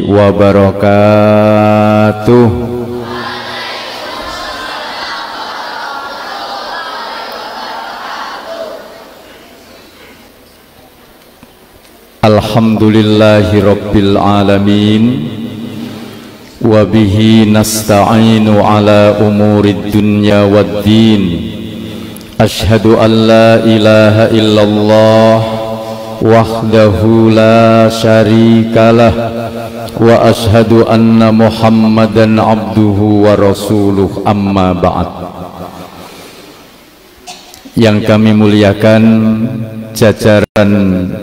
wabarakatuh. Alhamdulillahi rabbil alamin, wa bihi nasta'inu ala umurid dunya waddin. Ashhadu an la ilaha illallah wahdahu la syarikalah, wa ashhadu anna muhammadan abduhu wa rasuluh, amma ba'd. Yang kami muliakan jajaran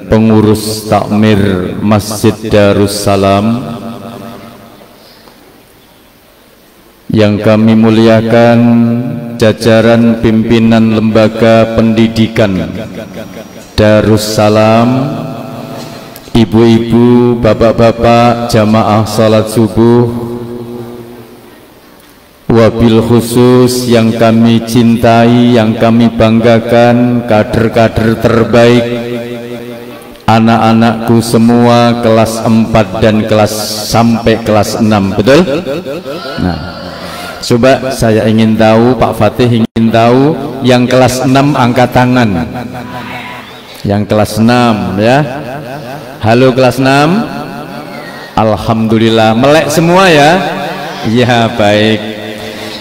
pengurus takmir Masjid Darussalam, yang kami muliakan jajaran pimpinan lembaga pendidikan Darussalam, ibu-ibu, bapak-bapak, jamaah salat subuh, wabil khusus yang kami cintai, yang kami banggakan, kader-kader terbaik, anak-anakku semua kelas 4 dan sampai kelas 6, betul? Nah, coba saya ingin tahu, Pak Fatih ingin tahu, yang kelas 6 angkat tangan. Yang kelas 6 ya. Halo kelas 6. Alhamdulillah, melek semua ya. Ya baik.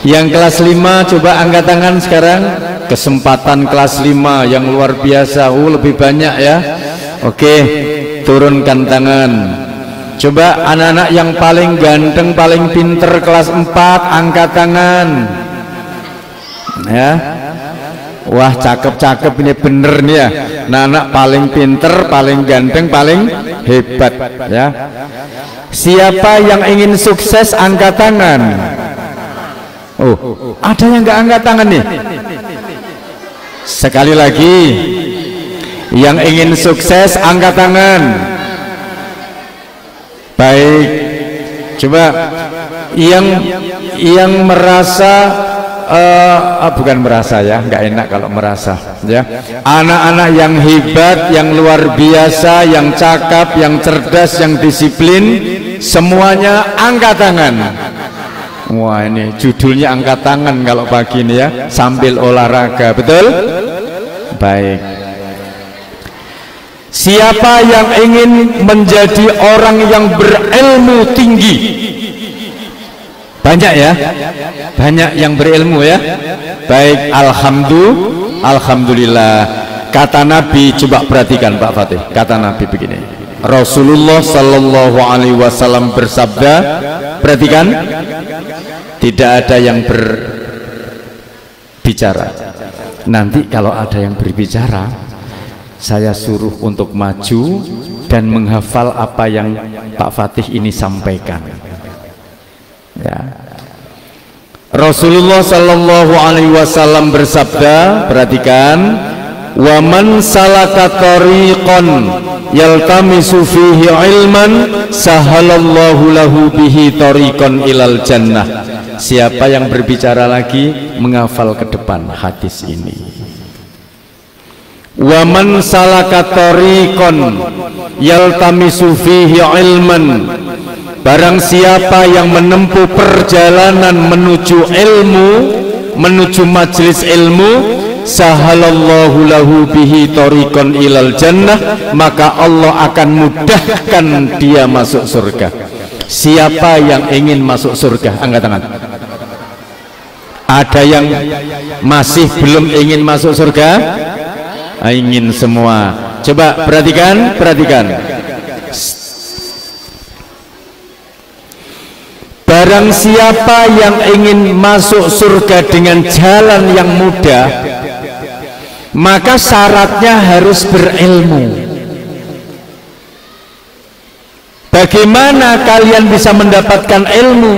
Yang kelas 5 coba angkat tangan sekarang. Kesempatan kelas 5 yang luar biasa. Lebih banyak ya. Oke, turunkan tangan. Coba anak-anak yang paling ganteng, paling pinter kelas 4 angkat tangan. Ya. Wah, cakep-cakep ini, bener nih ya. Nah, anak paling pinter, paling ganteng, paling hebat ya. Siapa yang ingin sukses angkat tangan? Oh, ada yang nggak angkat tangan nih? Sekali lagi, yang ingin sukses angkat tangan. Baik, coba yang merasa bukan merasa ya, nggak enak kalau merasa ya. Anak-anak yang hebat, yang luar biasa, yang cakap, yang cerdas, yang disiplin, semuanya angkat tangan. Wah, ini judulnya angkat tangan kalau pagi ini ya, sambil olahraga, betul? Baik. Siapa yang ingin menjadi orang yang berilmu tinggi? Banyak ya, banyak yang berilmu ya. Baik, alhamdulillah. Kata Nabi, coba perhatikan Pak Fatih. Kata Nabi begini, Rasulullah Sallallahu Alaihi Wasallam bersabda, perhatikan, tidak ada yang berbicara. Nanti kalau ada yang berbicara, saya suruh untuk maju dan menghafal apa yang Pak Fatih ini sampaikan. Ya. Rasulullah Sallallahu Alaihi Wasallam bersabda, perhatikan, wa man salaka tariqan yaltamisu fihi ilman sahalallahu lahu bihi tariqan ilal jannah. Siapa yang berbicara lagi, menghafal ke depan hadis ini. Wa man salaka tariqan yaltamisu fihi ilman, barang siapa yang menempuh perjalanan menuju ilmu, menuju majelis ilmu, sahalallahu lahu bihi tariqan ilal jannah, maka Allah akan mudahkan dia masuk surga. Siapa yang ingin masuk surga? Angkat tangan. Ada yang masih belum ingin masuk surga? Ingin semua. Coba perhatikan, perhatikan. Barang siapa yang ingin masuk surga dengan jalan yang mudah, maka syaratnya harus berilmu. Bagaimana kalian bisa mendapatkan ilmu?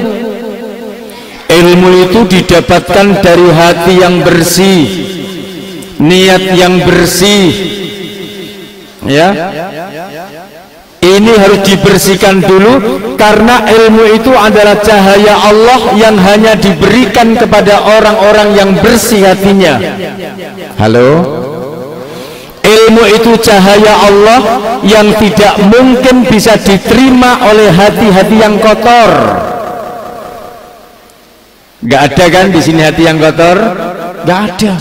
Ilmu itu didapatkan dari hati yang bersih, niat yang bersih ya. Ini harus dibersihkan dulu, karena ilmu itu adalah cahaya Allah yang hanya diberikan kepada orang-orang yang bersih hatinya. Halo, ilmu itu cahaya Allah yang tidak mungkin bisa diterima oleh hati-hati yang kotor. Gak ada kan di sini hati yang kotor? Gak ada.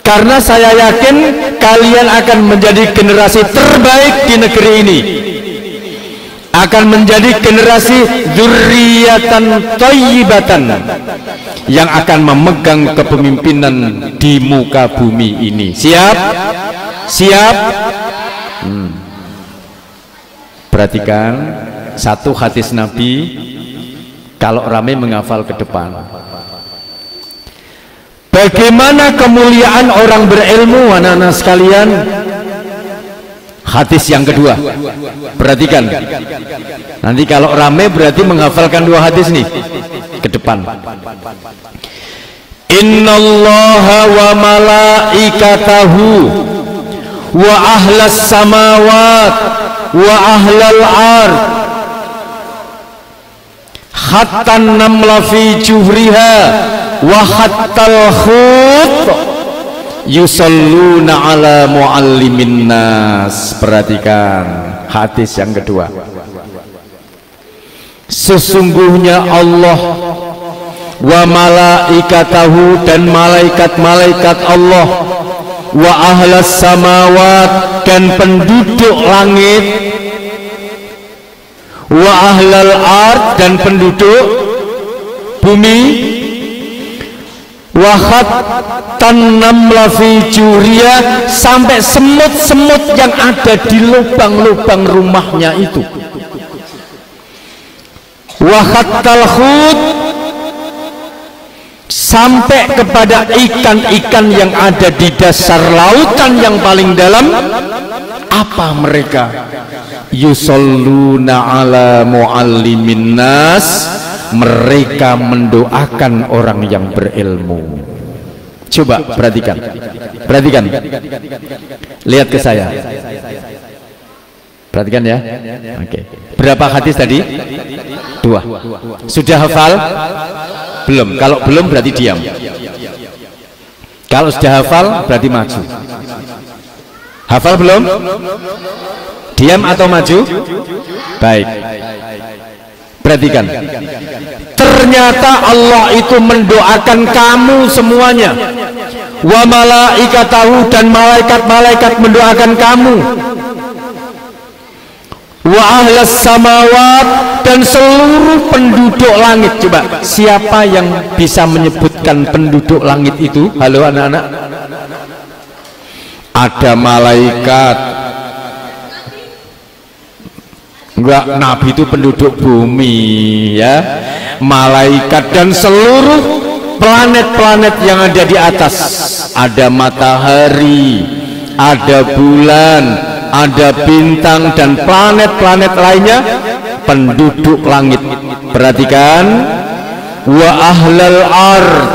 Karena saya yakin kalian akan menjadi generasi terbaik di negeri ini, akan menjadi generasi dzurriyyatan thayyibatan yang akan memegang kepemimpinan di muka bumi ini. Siap? Siap? Perhatikan satu hadis Nabi, kalau ramai menghafal ke depan. Bagaimana kemuliaan orang berilmu, anak-anak sekalian? Hadis yang kedua, perhatikan. Nanti kalau rame berarti menghafalkan dua hadis nih ke depan. Innallaha wa malaikatahu wa ahlas samawat wa ahlal ard hatta namla fi juhriha wa hattal khut yusalluna ala muallimin nas. Perhatikan hadis yang kedua. Sesungguhnya Allah wa malaikatahu, dan malaikat-malaikat Allah, wa ahlas samawat, dan penduduk langit, wa ahlal ard, dan penduduk bumi, wahat tanamla fi juriya, sampai semut-semut yang ada di lubang-lubang rumahnya itu, wahat talhut, sampai kepada ikan-ikan yang ada di dasar lautan yang paling dalam. Apa mereka? Yusalluna ala muallimin nas, mereka mendoakan orang yang berilmu. Coba perhatikan, perhatikan, lihat ke saya, perhatikan ya. Oke, berapa hadis tadi? Dua. Sudah hafal? Belum. Kalau belum berarti diam. Kalau sudah hafal berarti maju. Hafal belum? Diam atau maju? Baik. Perhatikan. Ternyata Allah itu mendoakan kamu semuanya. Wa malaikatahu, dan malaikat-malaikat mendoakan kamu. Wa ahlas samawat, dan seluruh penduduk langit. Coba, siapa yang bisa menyebutkan penduduk langit itu? Halo anak-anak. Ada malaikat. Enggak, Nabi itu penduduk bumi ya. Malaikat dan seluruh planet-planet yang ada di atas. Ada matahari, ada bulan, ada bintang, dan planet-planet lainnya penduduk langit. Perhatikan, wa ahlal ard,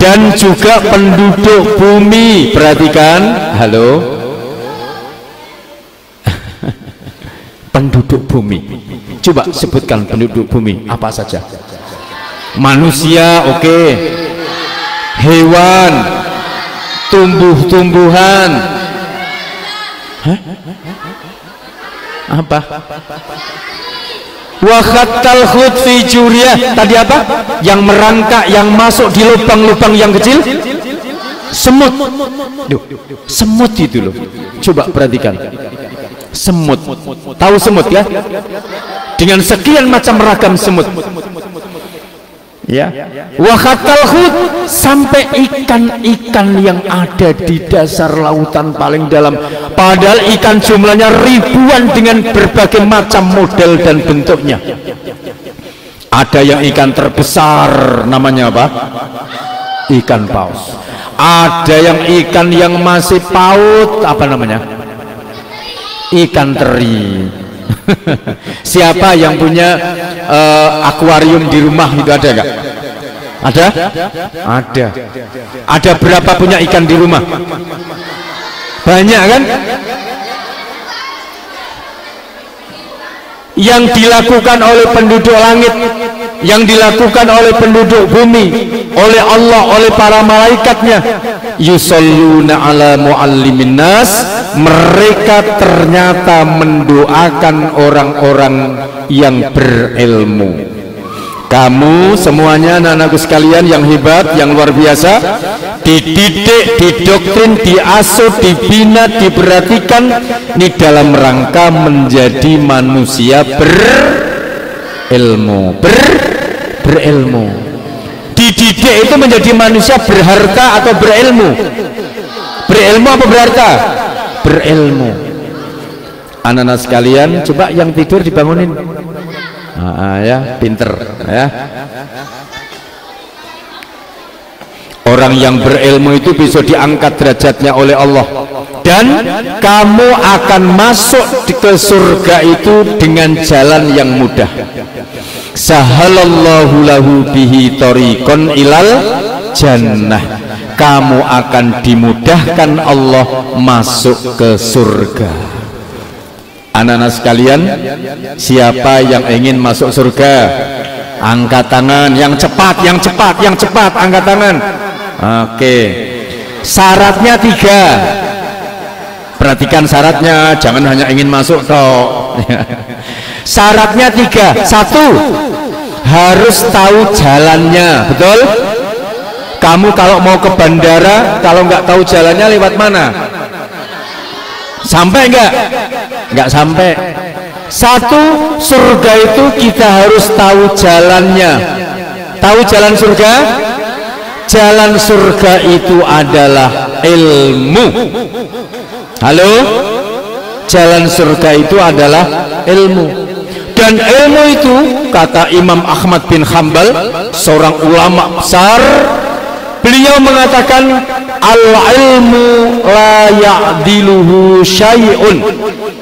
dan juga penduduk bumi. Perhatikan, halo, penduduk bumi. Coba sebutkan penduduk bumi apa saja. Manusia, oke. Hewan, tumbuh-tumbuhan. Hah? Apa? Wakhatal khut fi juriyah. Tadi apa? Yang merangkak, yang masuk di lubang-lubang yang kecil. Semut. Duh, semut itu loh. Coba perhatikan. Semut. Tahu semut ya? Dengan sekian macam ragam semut. Ya. Wakhatal khut, sampai ikan-ikan yang ada di dasar lautan paling dalam. Padahal ikan jumlahnya ribuan dengan berbagai macam model dan bentuknya. Ada yang ikan terbesar, namanya apa? Ikan paus. Ada yang ikan yang masih paut, apa namanya? Ikan teri. Siapa yang punya akuarium di rumah itu, ada nggak? Ada? Ada. Ada berapa punya ikan di rumah? Banyak kan? Yang dilakukan oleh penduduk langit, yang dilakukan oleh penduduk bumi, oleh Allah, oleh para malaikatnya. Yusholluna ala muallimin nas, mereka ternyata mendoakan orang-orang yang berilmu. Kamu semuanya anak-anakku sekalian yang hebat, yang luar biasa, dididik, didoktrin, diasuh, dibina, diperhatikan ini dalam rangka menjadi manusia berilmu. Berilmu. Dididik itu menjadi manusia berharta atau berilmu? Berilmu apa berharta? Berilmu. Anak-anak sekalian, coba yang tidur dibangunin. Ya, pinter ya. Orang yang berilmu itu bisa diangkat derajatnya oleh Allah, dan kamu akan masuk ke surga itu dengan jalan yang mudah. Sahalallahu lahu bihi thariqan ilal jannah. Kamu akan dimudahkan Allah masuk ke surga. Anak-anak sekalian, siapa yang ingin masuk surga? Angkat tangan, yang cepat, yang cepat, yang cepat, angkat tangan. Oke. Syaratnya 3. Perhatikan syaratnya, jangan hanya ingin masuk toh. Syaratnya 3. 1, harus tahu jalannya, betul? Kamu kalau mau ke bandara, kalau nggak tahu jalannya lewat mana? Sampai nggak sampai. 1, surga itu kita harus tahu jalannya. Tahu jalan surga? Jalan surga itu adalah ilmu. Halo? Jalan surga itu adalah ilmu. Dan ilmu itu, kata Imam Ahmad bin Hanbal, seorang ulama besar, beliau mengatakan al-ilmu la ya'diluhu syai'un.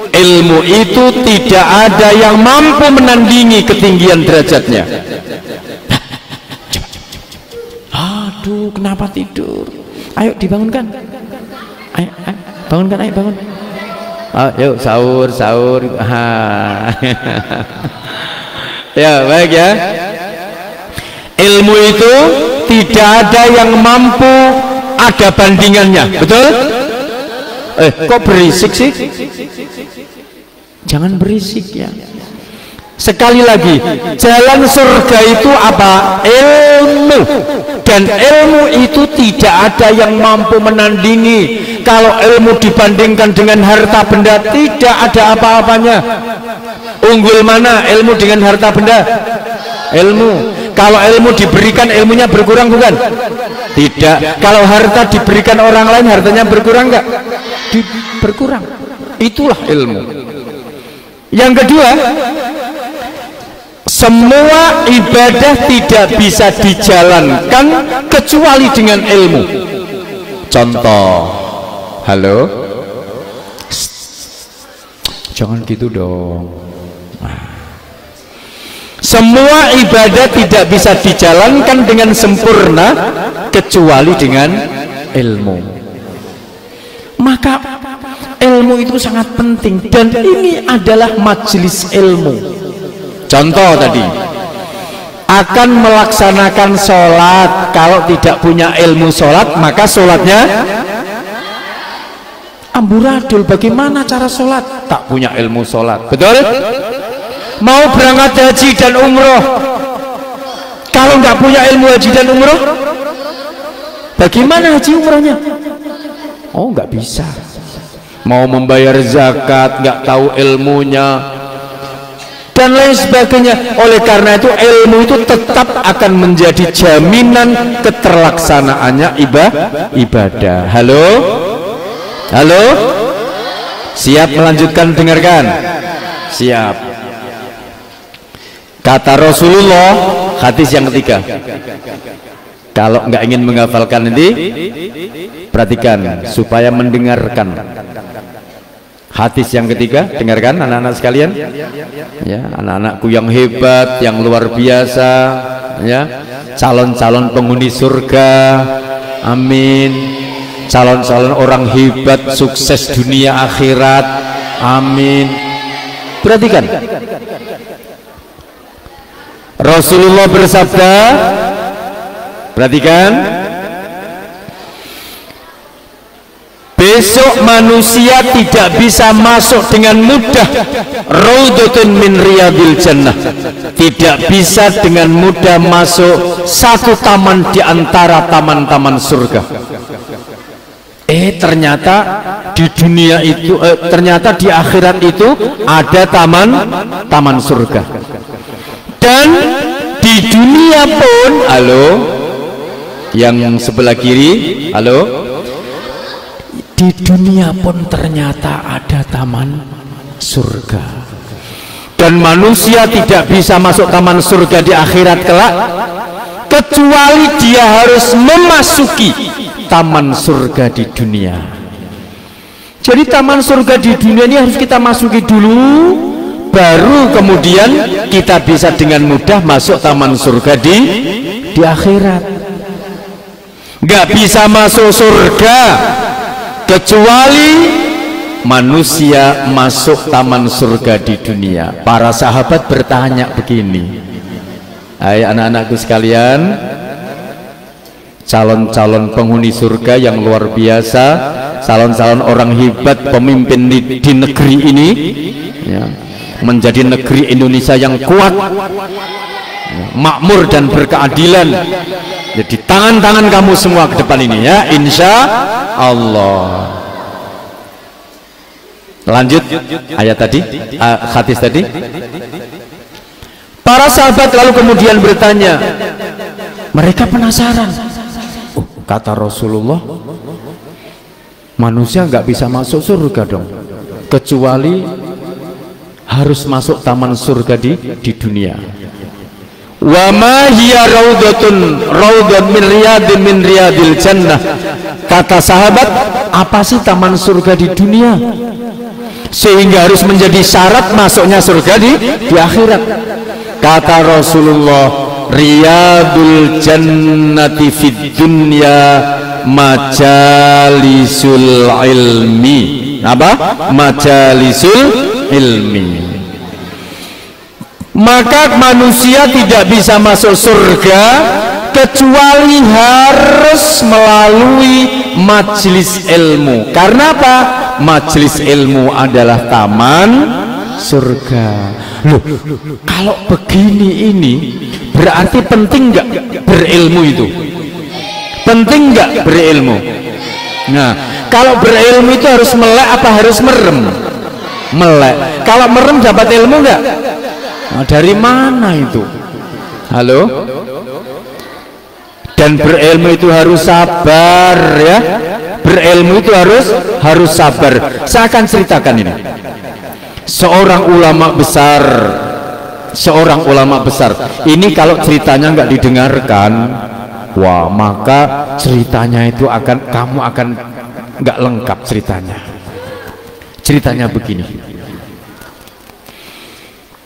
Ilmu itu tidak ada yang mampu menandingi ketinggian derajatnya. Aduh, kenapa tidur? Ayo dibangunkan. Ayo, bangunkan, ayo bangun. Ayo sahur, sahur. Ya, baik ya. Ilmu itu tidak ada yang mampu ada bandingannya, betul? Kok berisik sih? Jangan berisik ya. Sekali lagi, jalan surga itu apa? Ilmu. Dan ilmu itu tidak ada yang mampu menandingi. Kalau ilmu dibandingkan dengan harta benda, tidak ada apa-apanya. Unggul mana ilmu dengan harta benda? Ilmu. Kalau ilmu diberikan, ilmunya berkurang bukan? Tidak. Kalau harta diberikan orang lain, hartanya berkurang enggak? Berkurang. Itulah ilmu. Yang kedua, semua ibadah tidak bisa dijalankan kecuali dengan ilmu. Contoh, halo, jangan gitu dong. Semua ibadah tidak bisa dijalankan dengan sempurna kecuali dengan ilmu. Maka ilmu itu sangat penting, dan ini adalah majelis ilmu. Contoh tadi, akan melaksanakan sholat, kalau tidak punya ilmu sholat, maka sholatnya amburadul. Bagaimana cara sholat? Tak punya ilmu sholat, betul? Mau berangkat haji dan umroh, kalau nggak punya ilmu haji dan umroh, bagaimana haji umrohnya? Oh, nggak bisa. Mau membayar zakat, nggak tahu ilmunya, dan lain sebagainya. Oleh karena itu, ilmu itu tetap akan menjadi jaminan keterlaksanaannya ibadah. Halo? Halo? Siap melanjutkan? Dengarkan. Siap. Kata Rasulullah, hadis yang ketiga. Kalau nggak ingin menghafalkan nanti, perhatikan supaya mendengarkan. Hadis yang ketiga, dengarkan anak-anak sekalian. Ya, anak-anakku yang hebat, yang luar biasa, ya. Calon-calon penghuni surga. Amin. Calon-calon orang hebat, sukses dunia akhirat. Amin. Perhatikan. Rasulullah bersabda, Perhatikan, besok manusia tidak bisa masuk dengan mudah raudhatun min riyadil jannah, tidak bisa dengan mudah masuk satu taman di antara taman-taman surga. Ternyata di dunia itu, ternyata di akhirat itu ada taman surga. Dan di dunia pun, halo, yang sebelah kiri, halo, di dunia pun ternyata ada taman surga. Dan manusia tidak bisa masuk taman surga di akhirat kelak kecuali dia harus memasuki taman surga di dunia. Jadi taman surga di dunia ini harus kita masuki dulu, baru kemudian kita bisa dengan mudah masuk taman surga di akhirat. Nggak bisa masuk surga kecuali manusia masuk taman surga di dunia. Para sahabat bertanya begini, hai anak-anakku sekalian, calon-calon penghuni surga yang luar biasa, calon-calon orang hebat, pemimpin di negeri ini ya, menjadi negeri Indonesia yang kuat, makmur dan berkeadilan. Jadi tangan-tangan kamu semua ke depan ini ya, insya Allah. Lanjut ayat tadi, hadis tadi. Para sahabat lalu kemudian bertanya, mereka penasaran. Kata Rasulullah, manusia nggak bisa masuk surga dong, kecuali harus masuk taman surga di dunia. Wa ma hiya raudhatun min riyadil jannah. Kata sahabat, apa sih taman surga di dunia sehingga harus menjadi syarat masuknya surga di akhirat? Kata Rasulullah, riyadul jannati fid dunya majalisul ilmi. Apa? Majalisul ilmi. Maka manusia tidak bisa masuk surga kecuali harus melalui majelis ilmu. Karena apa? Majelis ilmu adalah taman surga. Loh, kalau begini ini berarti penting nggak berilmu itu? Penting nggak berilmu? Nah, kalau berilmu itu harus melek apa harus merem? Melek. Kalau merem dapat ilmu nggak? Nah, dari mana itu? Halo? Dan berilmu itu harus sabar ya. Berilmu itu harus sabar. Saya akan ceritakan ini. Seorang ulama besar, ini kalau ceritanya nggak didengarkan, wah, maka ceritanya itu kamu akan nggak lengkap ceritanya. Ceritanya begini.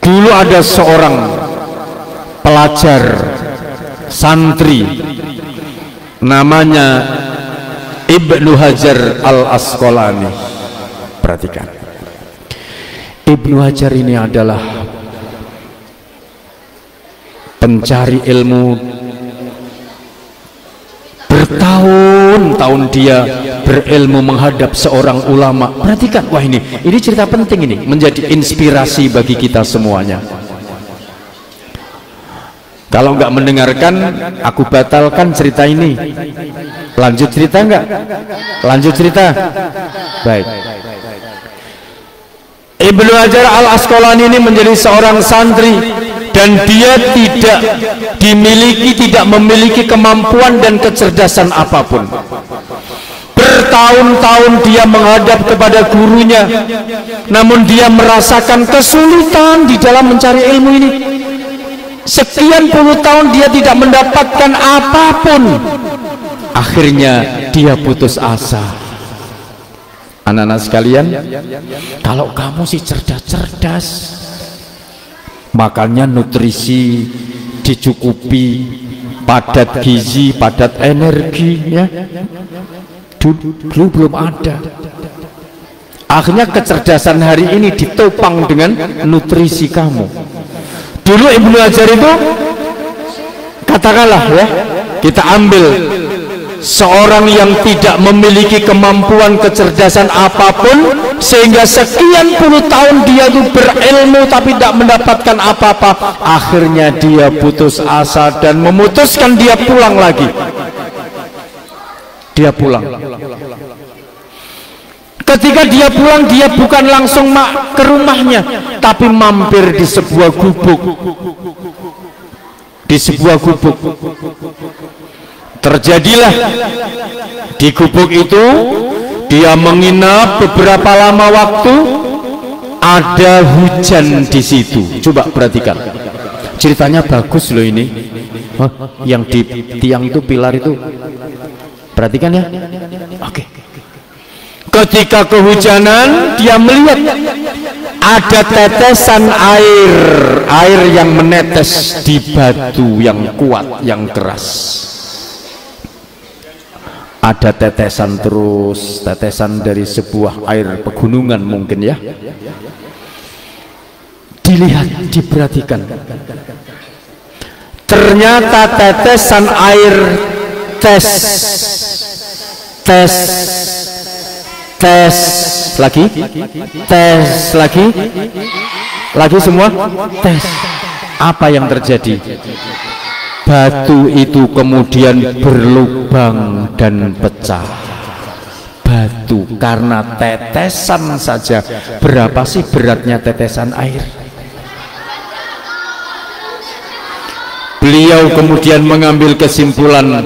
Dulu ada seorang pelajar santri namanya Ibnu Hajar al-Asqalani. Perhatikan, Ibnu Hajar ini adalah pencari ilmu, bertahun-tahun dia berilmu menghadap seorang ulama. Perhatikan, wah ini cerita penting, ini menjadi inspirasi bagi kita semuanya. Kalau nggak mendengarkan, aku batalkan cerita ini. Lanjut cerita nggak? Lanjut cerita. Baik. Ibnu Hajar al-Asqalani ini menjadi seorang santri dan dia tidak memiliki kemampuan dan kecerdasan apapun. Bertahun-tahun dia menghadap kepada gurunya, namun dia merasakan kesulitan di dalam mencari ilmu ini. Sekian puluh tahun dia tidak mendapatkan apapun. Akhirnya dia putus asa. Anak-anak sekalian, kalau kamu sih cerdas, makannya nutrisi dicukupi, padat gizi, padat energi ya. Dulu belum ada. Akhirnya kecerdasan hari ini ditopang dengan nutrisi kamu. Dulu Ibnu Hajar itu, katakanlah ya, kita ambil seorang yang tidak memiliki kemampuan kecerdasan apapun, sehingga sekian puluh tahun dia itu berilmu tapi tidak mendapatkan apa-apa, akhirnya dia putus asa dan memutuskan dia pulang lagi. Dia pulang. Ketika dia pulang, dia bukan langsung ke rumahnya, tapi mampir di sebuah gubuk. Di sebuah gubuk. Terjadilah di gubuk itu, dia menginap beberapa lama waktu, ada hujan di situ. Coba perhatikan, ceritanya bagus loh ini. Yang di tiang itu, pilar itu, perhatikan ya. Oke. Ketika kehujanan, dia melihat ada tetesan air yang menetes di batu yang kuat, yang keras. Ada tetesan terus, tetesan dari sebuah air pegunungan mungkin ya. Dilihat, diperhatikan. Ternyata tetesan air tes lagi semua tes. Apa yang terjadi? Batu itu kemudian berlubang dan pecah. Batu karena tetesan saja. Berapa sih beratnya tetesan air? Beliau kemudian mengambil kesimpulan,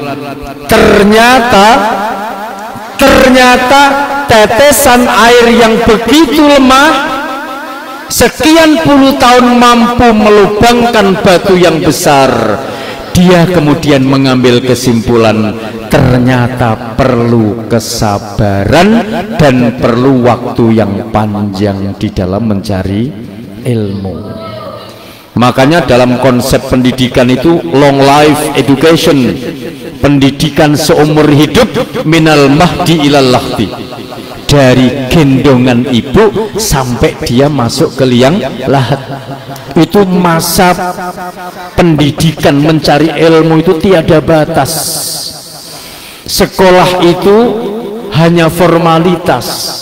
ternyata tetesan air yang begitu lemah sekian puluh tahun mampu melubangkan batu yang besar. Dia kemudian mengambil kesimpulan, ternyata perlu kesabaran dan perlu waktu yang panjang di dalam mencari ilmu. Makanya dalam konsep pendidikan itu long life education, pendidikan seumur hidup, minal mahdi ilal lahdi, dari gendongan ibu sampai dia masuk ke liang lahat. Itu masa pendidikan mencari ilmu itu tiada batas. Sekolah itu hanya formalitas.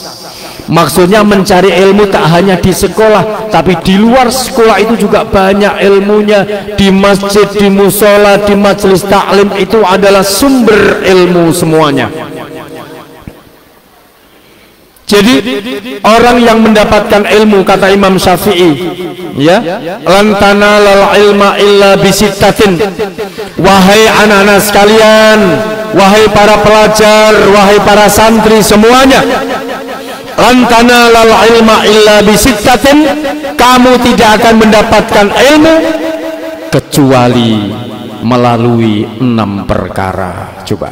Maksudnya mencari ilmu tak hanya di sekolah, tapi di luar sekolah itu juga banyak ilmunya. Di masjid, di musola, di majelis taklim, itu adalah sumber ilmu semuanya. Jadi orang yang mendapatkan ilmu, kata Imam Syafi'i, ya, lan tanalal ilma illa bisittatin. Wahai anak-anak sekalian, wahai para pelajar, wahai para santri semuanya, lan tanalal ilma illa bisittatin, kamu tidak akan mendapatkan ilmu kecuali melalui 6 perkara. Coba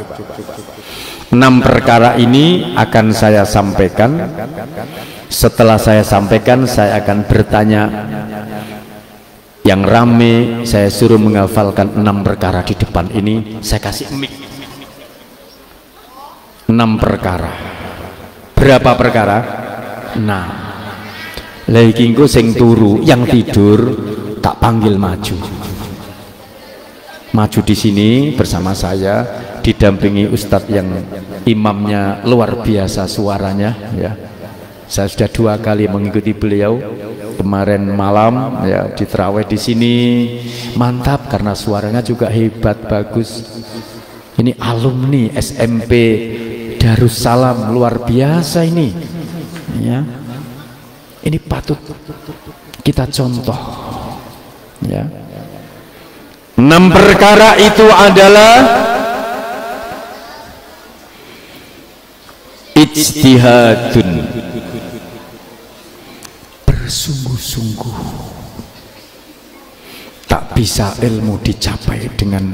6 perkara ini akan saya sampaikan. Setelah saya sampaikan, saya akan bertanya. Yang rame saya suruh menghafalkan 6 perkara di depan ini. Saya kasih mic. 6 perkara. Berapa perkara? Nah, lagi engko sing turu, yang tidur tak panggil maju. Maju di sini bersama saya, didampingi Ustadz yang imamnya luar biasa suaranya, ya. Saya sudah 2 kali mengikuti beliau. Kemarin malam ya di tarawih di sini, mantap karena suaranya juga hebat, bagus. Ini alumni SMP Darussalam, luar biasa ini, ya. Ini patut kita contoh, ya. 6 perkara itu adalah ijtihadun, bersungguh-sungguh. Tak bisa ilmu dicapai dengan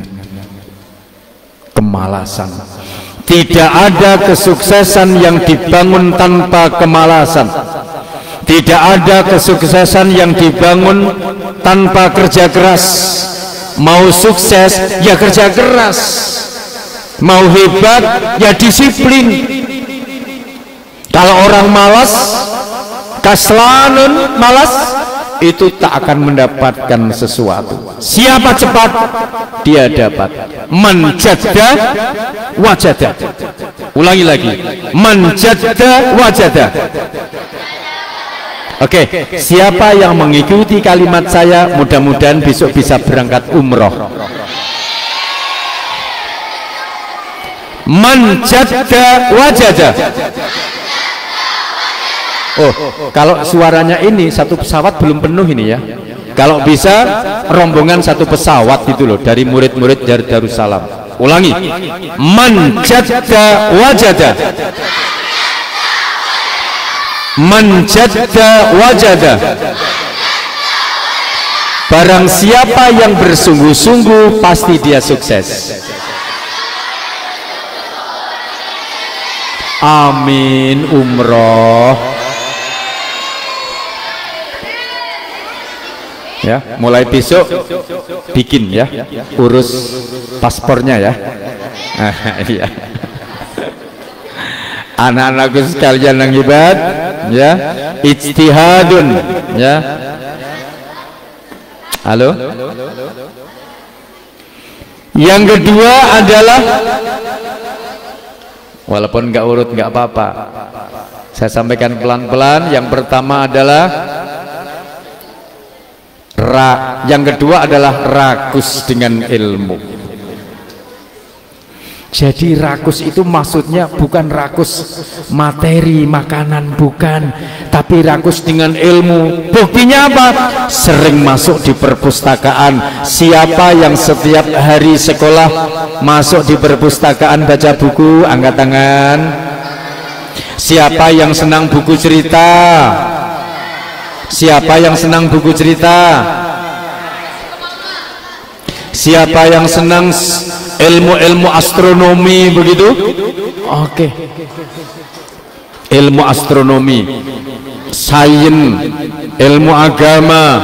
kemalasan. Tidak ada kesuksesan yang dibangun tanpa kemalasan. Tidak ada kesuksesan yang dibangun tanpa kerja keras. Mau sukses ya kerja keras, mau hebat ya disiplin. Kalau orang malas, kaslanun, malas, itu tak akan mendapatkan sesuatu. Siapa cepat dia dapat. Man jadda wajada. Ulangi lagi. Man jadda wajada. Oke, siapa yang mengikuti kalimat saya mudah-mudahan besok bisa berangkat umroh. Man jadda wajada. Oh, kalau suaranya ini satu pesawat belum penuh ini ya. Kalau bisa rombongan satu pesawat itu loh dari murid-murid dari Darussalam. Ulangi. Man jadda wajada. Man jadda wajada. Barang siapa yang bersungguh-sungguh pasti dia sukses. Amin umroh. Ya, mulai besok bikin ya, urus paspornya ya. Iya. Anak-anakku sekalian yang hebat, ya, ijtihadun, ya. Halo. Yang kedua adalah, walaupun nggak urut nggak apa-apa, saya sampaikan pelan-pelan. Yang pertama adalah yang kedua adalah rakus dengan ilmu. Jadi rakus itu maksudnya bukan rakus materi makanan, bukan, tapi rakus dengan ilmu. Buktinya apa? Sering masuk di perpustakaan. Siapa yang setiap hari sekolah masuk di perpustakaan baca buku, angkat tangan. Siapa yang senang buku cerita? Siapa yang senang buku cerita? Siapa yang senang ilmu-ilmu astronomi begitu? Oke. Ilmu astronomi, sains, ilmu agama,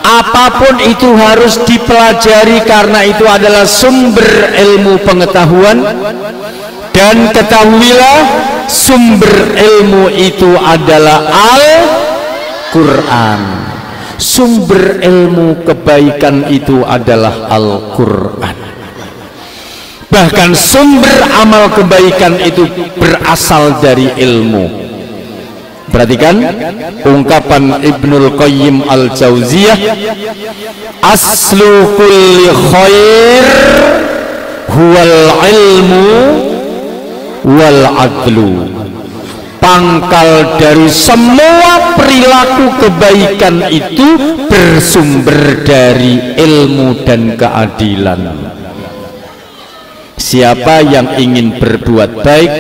apapun itu harus dipelajari karena itu adalah sumber ilmu pengetahuan. Dan ketahuilah sumber ilmu itu adalah Al-Quran. Sumber ilmu kebaikan itu adalah Al-Quran. Bahkan sumber amal kebaikan itu berasal dari ilmu. Perhatikan ungkapan Ibnul Qayyim Al-Jauziyah, aslu kulli khair huwal ilmu wal adlu. Pangkal dari semua perilaku kebaikan itu bersumber dari ilmu dan keadilan. Siapa yang ingin berbuat baik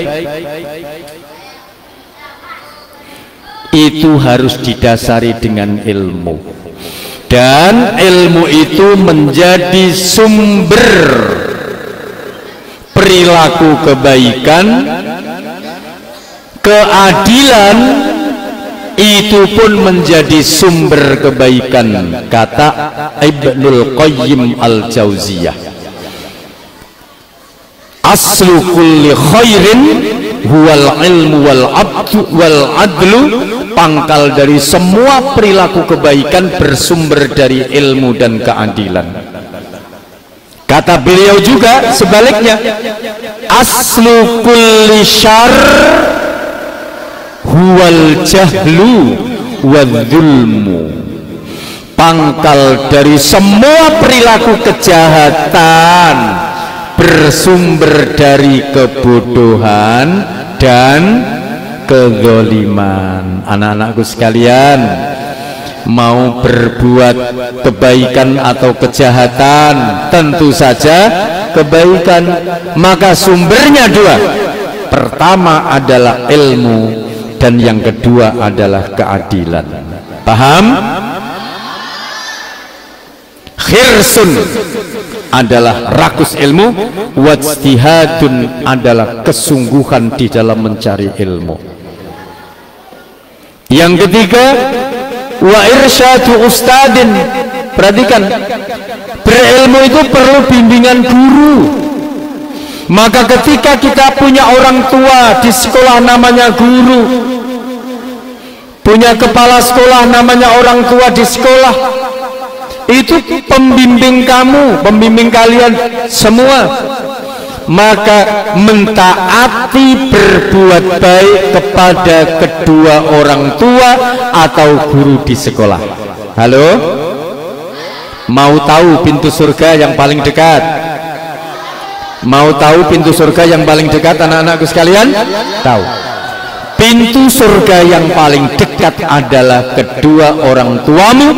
itu harus didasari dengan ilmu, dan ilmu itu menjadi sumber perilaku kebaikan. Keadilan itu pun menjadi sumber kebaikan, kata Ibnul Qayyim Al-Jauziyah. Aslu kulli khairin huwal ilmu wal adlu. Pangkal dari semua perilaku kebaikan bersumber dari ilmu dan keadilan. Kata beliau juga sebaliknya, aslu kulli syarr huwal jahlu wadzulmu. Pangkal dari semua perilaku kejahatan bersumber dari kebodohan dan kezaliman. Anak-anakku sekalian, mau berbuat kebaikan atau kejahatan, tentu saja kebaikan, maka sumbernya dua. Pertama adalah ilmu, dan yang kedua adalah keadilan. Paham? Khirsun adalah rakus ilmu, wajtihadun adalah kesungguhan di dalam mencari ilmu. Yang ketiga, wa irsyadu ustadin. Perhatikan, berilmu itu perlu bimbingan guru. Maka ketika kita punya orang tua di sekolah namanya guru, punya kepala sekolah namanya orang tua di sekolah, itu pembimbing kamu, pembimbing kalian semua. Maka mentaati berbuat baik kepada kedua orang tua atau guru di sekolah. Halo? Mau tahu pintu surga yang paling dekat? Mau tahu pintu surga yang paling dekat, anak-anakku sekalian? Tahu. Pintu surga yang paling dekat adalah kedua orang tuamu,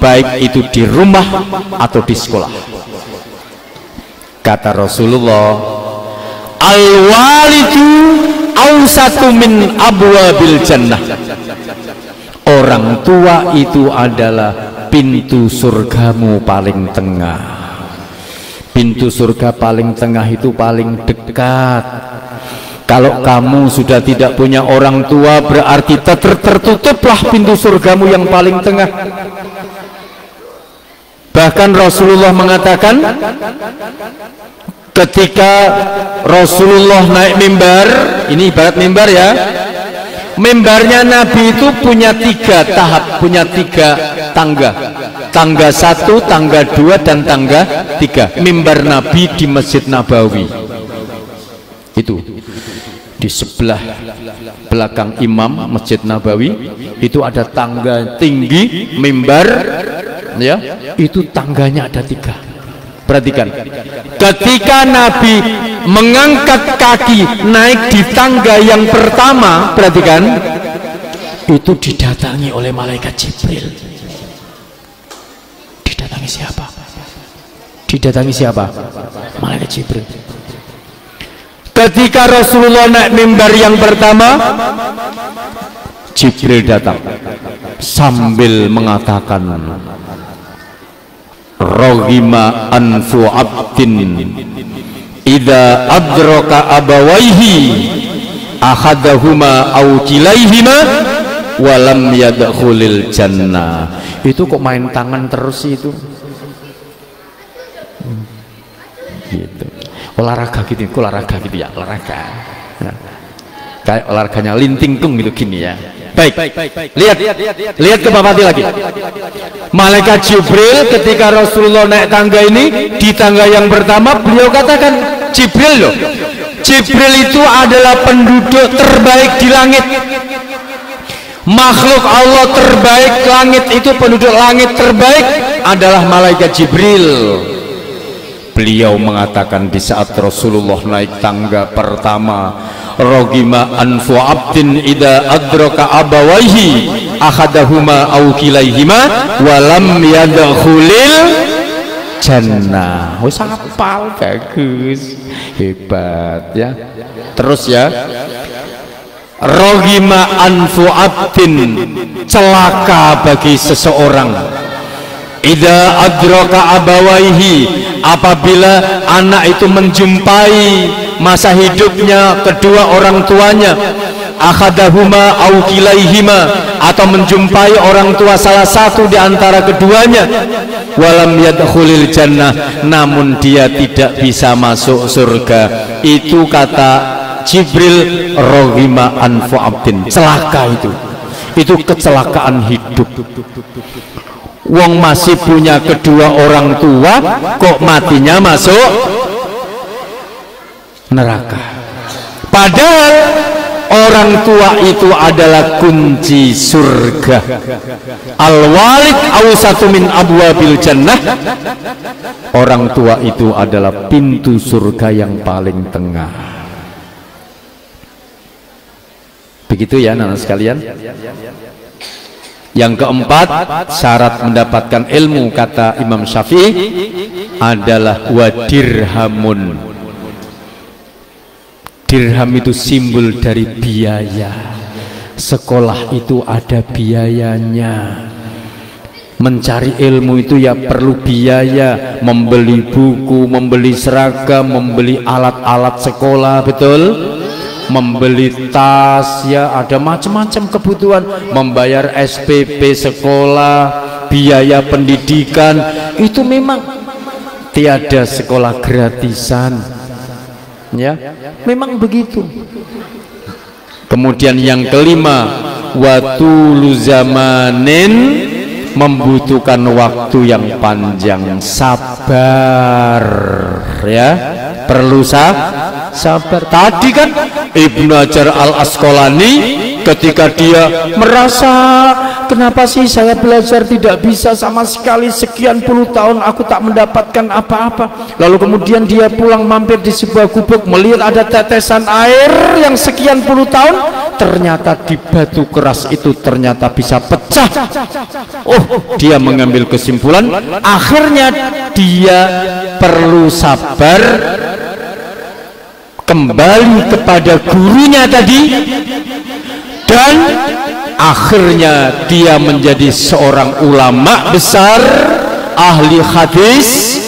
baik itu di rumah atau di sekolah. Kata Rasulullah, al-walidu awsatu min abwabil jannah. Orang tua itu adalah pintu surgamu paling tengah. Pintu surga paling tengah itu paling dekat. Kalau kamu sudah tidak punya orang tua, berarti tertutuplah pintu surgamu yang paling tengah. Bahkan Rasulullah mengatakan, ketika Rasulullah naik mimbar, ini ibarat mimbar ya, mimbarnya Nabi itu punya 3 tahap, punya 3 tangga. Tangga 1, tangga 2, dan tangga 3. Mimbar Nabi di Masjid Nabawi. Itu di sebelah belakang imam Masjid Nabawi itu ada tangga tinggi, mimbar ya, itu tangganya ada 3. Perhatikan, ketika Nabi mengangkat kaki naik di tangga yang pertama, perhatikan, itu didatangi oleh malaikat Jibril. Didatangi siapa? Didatangi siapa? Malaikat Jibril. Ketika Rasulullah naik mimbar yang pertama, Jibril datang sambil mengatakan, Roghima anfu abdin idza adraka abawaihi ahadahuma aw kilaihima walam yadkhulil jannah. Itu kok main tangan terus itu? Gitu. Olahraga gitu, olahraga gitu ya, olahraga. Nah, kayak olahraganya lintingkung gitu gini ya. Baik, lihat ke bawah lagi. Malaikat Jibril ketika Rasulullah naik tangga ini, di tangga yang pertama beliau katakan, Jibril loh, Jibril itu adalah penduduk terbaik di langit. Makhluk Allah terbaik langit itu, penduduk langit terbaik adalah malaikat Jibril. Beliau mengatakan di saat Rasulullah naik tangga pertama, Roghima anfu abdin idza adraka abawaihi ahadahuma aw kilaihima walam yadkhulil jannah. Oh, hafal, bagus, hebat ya. Terus ya, Roghima anfu abdin, celaka bagi seseorang, idza adraka abawaihi, apabila anak itu menjumpai masa hidupnya kedua orang tuanya, akhadahuma au kilaihima, atau menjumpai orang tua salah satu di antara keduanya, walam yadkhulil jannah, namun dia tidak bisa masuk surga. Itu kata Jibril, roghima anfu abdin, celaka itu kecelakaan hidup. Wong masih punya kedua orang tua kok matinya masuk neraka. Padahal orang tua itu adalah kunci surga. Al-walid awsatu min abwabil jannah. Orang tua itu adalah pintu surga yang paling tengah. Begitu ya anak-anak sekalian. Yang keempat, syarat mendapatkan ilmu kata Imam Syafi'i adalah wadirhamun. Dirham itu simbol dari biaya. Sekolah itu ada biayanya. Mencari ilmu itu ya perlu biaya, membeli buku, membeli seragam, membeli alat-alat sekolah, betul? Membeli tas, ya ada macam-macam kebutuhan, membayar SPP sekolah, biaya pendidikan, itu memang tiada sekolah gratisan, ya memang begitu. Kemudian yang kelima, watulu zamanin membutuhkan waktu yang panjang, sabar ya, perlu sabar. Tadi kan Ibnu Hajar Al-Asqalani ketika dia merasa kenapa sih saya belajar tidak bisa sama sekali, sekian puluh tahun aku tak mendapatkan apa-apa, lalu kemudian dia pulang mampir di sebuah gubuk, melihat ada tetesan air yang sekian puluh tahun, ternyata di batu keras itu ternyata bisa pecah. Oh, dia mengambil kesimpulan, akhirnya dia perlu sabar, kembali kepada gurunya tadi, dan akhirnya dia menjadi seorang ulama besar, ahli hadis.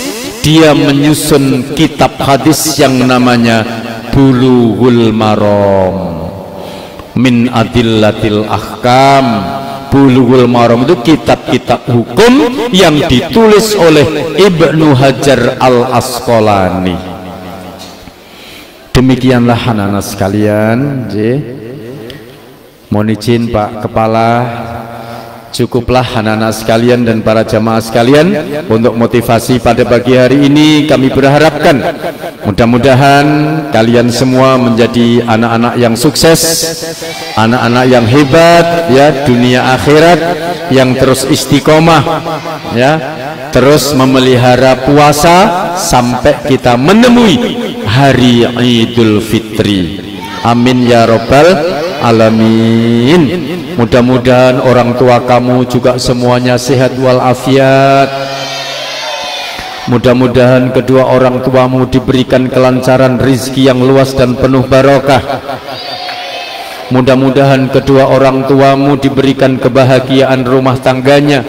Dia menyusun kitab hadis yang namanya Bulughul Maram min Adillatil Ahkam. Bulughul Maram itu kitab-kitab hukum yang ditulis oleh Ibnu Hajar Al-Asqalani. Demikianlah anak-anak sekalian. Mohon izin Pak Kepala, cukuplah anak-anak sekalian dan para jamaah sekalian untuk motivasi pada pagi hari ini. Kami berharapkan mudah-mudahan kalian semua menjadi anak-anak yang sukses, anak-anak yang hebat ya, dunia akhirat, yang terus istiqomah ya, terus memelihara puasa sampai kita menemui hari Idul Fitri. Amin ya Rabbal Alamin. Mudah-mudahan orang tua kamu juga semuanya sehat walafiat. Mudah-mudahan kedua orang tuamu diberikan kelancaran rizki yang luas dan penuh barokah. Mudah-mudahan kedua orang tuamu diberikan kebahagiaan rumah tangganya,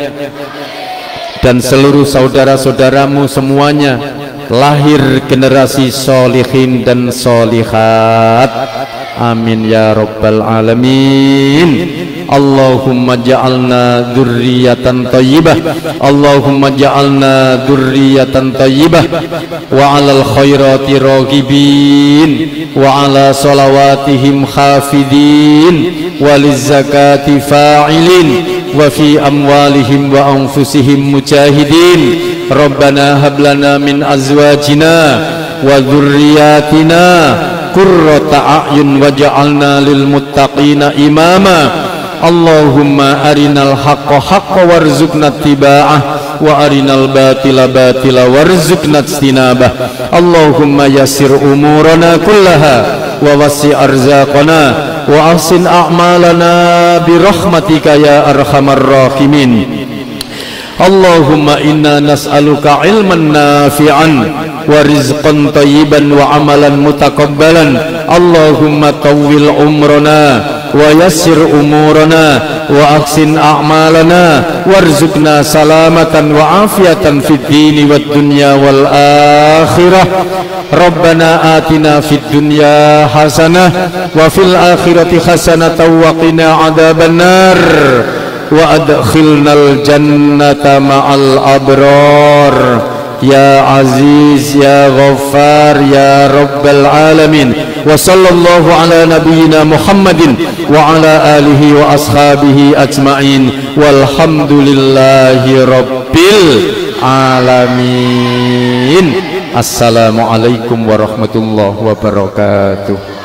dan seluruh saudara-saudaramu semuanya lahir generasi solihin dan solihat. Amin ya Rabbal Alamin. Allahumma ja'alna dzurriyyatan thayyibah, Allahumma ja'alna dzurriyyatan thayyibah wa 'alal khairati raghibin wa 'ala salawatihim khafidin wa lizzakati fa'ilin wa fi amwalihim wa anfusihim mujahidin. Rabbana hab lana min azwajina wa dzurriyyatina qurrata a'yun waj'alna lil muttaqina imama. Allahumma arinal haqqa haqqa warzuqna ittiba'ah wa arinal batila batila warzuqna ijtinabah. Allahumma yassir umurana kullaha wa wasi' arzaqana wa ahsin a'malana bi rahmatika ya arhamar rahimin. Allahumma inna nas'aluka ilman nafi'an wa rizqan tayyiban wa amalan mutakabbalan. Allahumma tawwil umrana wa yassir umurana wa ahsin a'malana warzuqna salamatan wa afiatan fid dini wad dunya wal akhirah. Rabbana atina fid dunya hasanah wa fil akhirati hasanatan wa qina adzaban nar wa adkhilnal jannata ma'al abrar ya aziz ya ghaffar ya rabbal alamin. Wa sallallahu ala nabiyyina Muhammadin wa ala alihi wa ashabihi ajma'in walhamdulillahi rabbil alamin. Assalamualaikum warahmatullahi wabarakatuh.